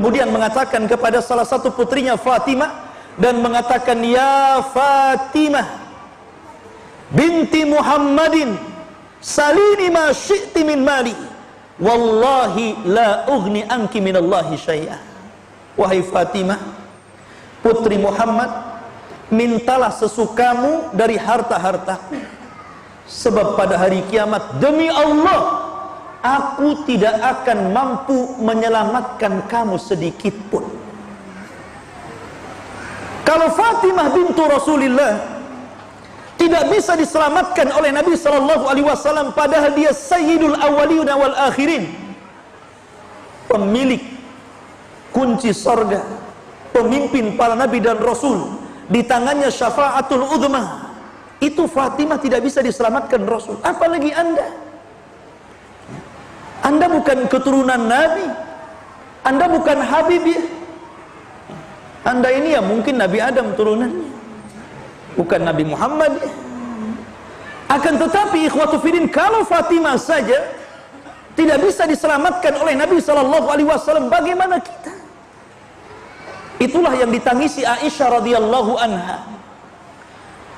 kemudian mengatakan kepada salah satu putrinya Fatimah, dan mengatakan, ya Fatimah binti Muhammadin, salini ma syi'ti min mali, wallahi la ughni anki minallahi syai'ah. Wahai Fatimah, putri Muhammad, mintalah sesukamu dari harta-hartaku, sebab pada hari kiamat demi Allah aku tidak akan mampu menyelamatkan kamu sedikit pun. Kalau Fatimah bintu Rasulullah tidak bisa diselamatkan oleh Nabi sallallahu alaihi wasallam, padahal dia sayyidul awwalin wal akhirin, pemilik kunci surga, pemimpin para nabi dan rasul, di tangannya syafaatul uzma, itu Fatimah tidak bisa diselamatkan Rasul, apalagi Anda. Anda bukan keturunan Nabi, Anda bukan Habib ya. Anda ini ya mungkin Nabi Adam turunannya, bukan Nabi Muhammad ya. Akan tetapi ikhwatu fiddin, kalau Fatimah saja tidak bisa diselamatkan oleh Nabi sallallahu alaihi wasallam, bagaimana kita? Itulah yang ditangisi Aisyah radhiyallahu anha.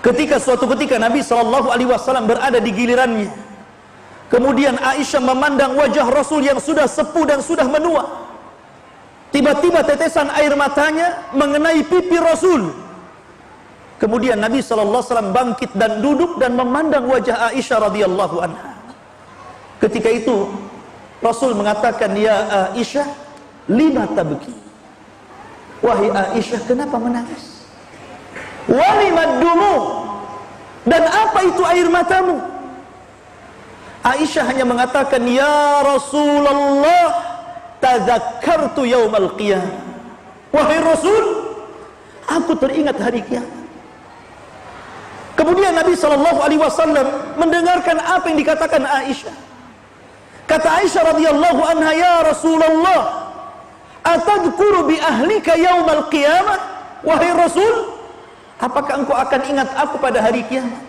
Ketika suatu ketika Nabi sallallahu alaihi wasallam berada di gilirannya, kemudian Aisyah memandang wajah Rasul yang sudah sepuh dan sudah menua. Tiba-tiba tetesan air matanya mengenai pipi Rasul. Kemudian Nabi sallallahu alaihi wasallam bangkit dan duduk dan memandang wajah Aisyah radhiyallahu anha. Ketika itu Rasul mengatakan, ya Aisyah, lima tabki. Wahai Aisyah, kenapa menangis? Walimaddumu, dan apa itu air matamu? Aisyah hanya mengatakan, ya Rasulullah, tadzakkartu yaumal qiyamah. Wahai Rasul, aku teringat hari kiamat. Kemudian Nabi sallallahu alaihi wasallam mendengarkan apa yang dikatakan Aisyah. Kata Aisyah radhiyallahu anha, ya Rasulullah, atadhkuru bi ahlika yaumal qiyamah? Wahai Rasul, apakah engkau akan ingat aku pada hari kiamat?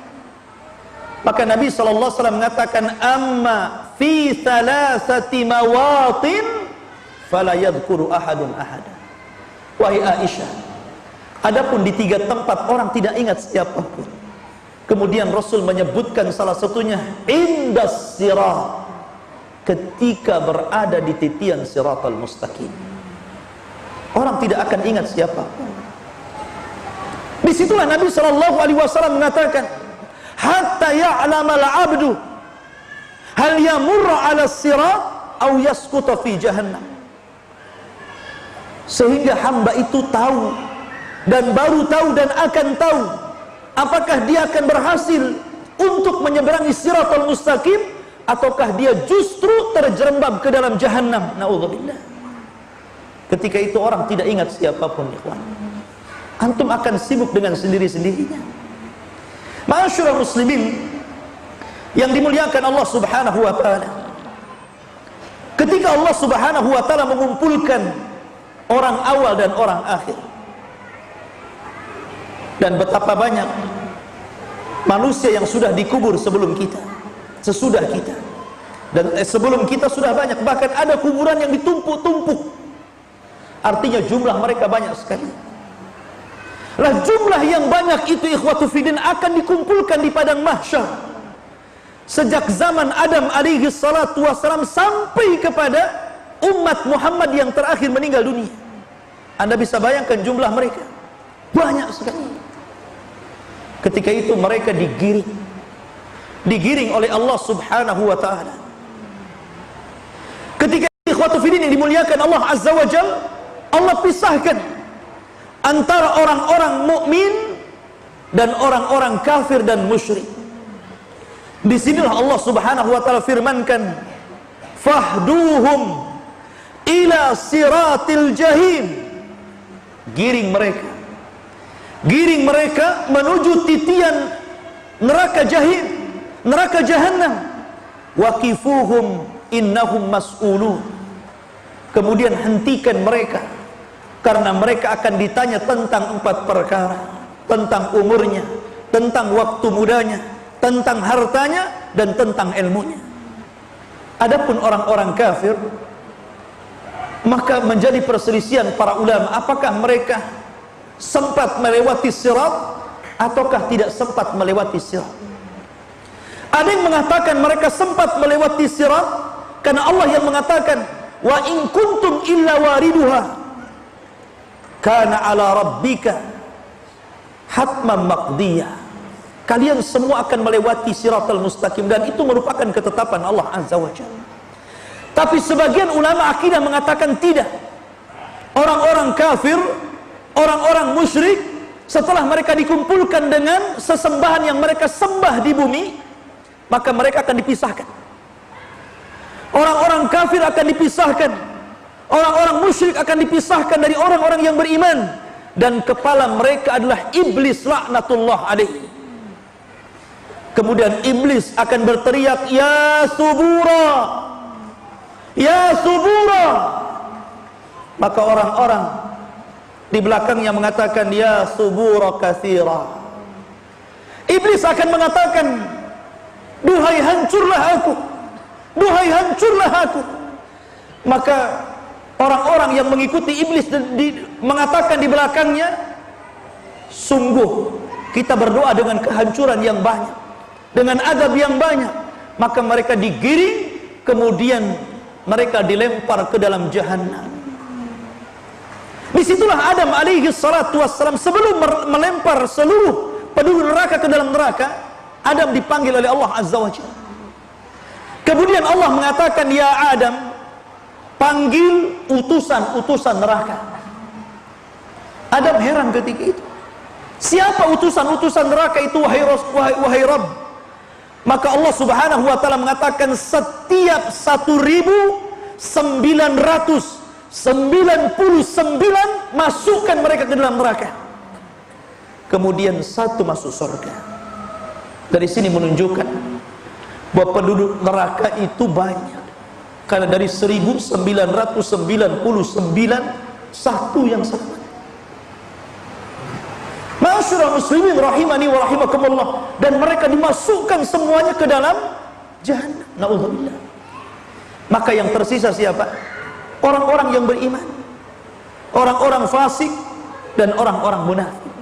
Maka Nabi sallallahu alaihi wasallam mengatakan, amma fi thalathati mawatin fala yadhkuru ahadun ahada. Wahai Aisyah, adapun di 3 tempat orang tidak ingat siapapun. Kemudian Rasul menyebutkan salah satunya indas sirat, ketika berada di titian siratal mustaqim. Orang tidak akan ingat siapapun. Disitulah Nabi sallallahu alaihi wasallam mengatakan, hatta ya'lamal 'abdu hal yamurra 'ala sirat aw yasquta fi jahannam. Sehingga hamba itu tahu, dan baru tahu dan akan tahu apakah dia akan berhasil untuk menyeberangi siratal mustaqim, ataukah dia justru terjerembab ke dalam jahannam. Na'udzubillah. Ketika itu orang tidak ingat siapapun, ikhwan. Antum akan sibuk dengan sendiri-sendirinya. Ma'asyiral muslimin yang dimuliakan Allah subhanahu wa ta'ala, ketika Allah subhanahu wa ta'ala mengumpulkan orang awal dan orang akhir, dan betapa banyak manusia yang sudah dikubur sebelum kita, sesudah kita, dan sebelum kita sudah banyak, bahkan ada kuburan yang ditumpuk-tumpuk. Artinya jumlah mereka banyak sekali. Lah jumlah yang banyak itu ikhwatu fiddin akan dikumpulkan di padang mahsyar sejak zaman Adam alaihi salatu wassalam sampai kepada umat Muhammad yang terakhir meninggal dunia. Anda bisa bayangkan jumlah mereka banyak sekali. Ketika itu mereka digiring oleh Allah subhanahu wa ta'ala. Ketika ikhwatu fiddin yang dimuliakan Allah azza wa jalla, Allah pisahkan antara orang-orang mukmin dan orang-orang kafir dan musyrik. Disinilah Allah subhanahu wa ta'ala firmankan, fahduhum ila siratil jahim. Giring mereka menuju titian neraka jahim, neraka jahannam. Waqifuhum innahum mas'ulun. Kemudian hentikan mereka, karena mereka akan ditanya tentang 4 perkara, tentang umurnya, tentang waktu mudanya, tentang hartanya, dan tentang ilmunya. Adapun orang-orang kafir, Maka menjadi perselisihan para ulama, apakah mereka sempat melewati sirat ataukah tidak sempat melewati sirat. Ada yang mengatakan mereka sempat melewati sirat karena Allah yang mengatakan, wa in kuntum illa wariduha kana ala rabbika hatman maqdiyah. Kalian semua akan melewati siratal mustaqim, dan itu merupakan ketetapan Allah Azza wa Jalla. Tapi sebagian ulama akidah mengatakan tidak. Orang-orang kafir, orang-orang musyrik, setelah mereka dikumpulkan dengan sesembahan yang mereka sembah di bumi, maka mereka akan dipisahkan. Orang-orang kafir akan dipisahkan, orang-orang musyrik akan dipisahkan dari orang-orang yang beriman, dan kepala mereka adalah iblis laknatullah alaihi. Kemudian iblis akan berteriak, ya subura, ya subura. Maka orang-orang di belakangnya mengatakan, ya subura katsira. Iblis akan mengatakan, duhai hancurlah aku, duhai hancurlah aku. Maka orang-orang yang mengikuti iblis mengatakan di belakangnya, sungguh kita berdoa dengan kehancuran yang banyak, dengan azab yang banyak. Maka mereka digiring, kemudian mereka dilempar ke dalam jahannam. Disitulah Adam alaihi salatu wassalam, sebelum melempar seluruh penduduk neraka ke dalam neraka, Adam dipanggil oleh Allah Azza wa Jalla. Kemudian Allah mengatakan, ya Adam, panggil utusan-utusan neraka. Adam heran ketika itu. Siapa utusan-utusan neraka itu, wahai Rabb? Maka Allah Subhanahu wa taala mengatakan, setiap 1999 masukkan mereka ke dalam neraka. Kemudian satu masuk surga. Dari sini menunjukkan bahwa penduduk neraka itu banyak. Karena dari 1999 satu yang selamat. Ma'asyiral muslimin rahimani wa rahimakumullah, dan mereka dimasukkan semuanya ke dalam jahannam. Na'udzubillah. Maka yang tersisa siapa? Orang-orang yang beriman, orang-orang fasik, dan orang-orang munafik.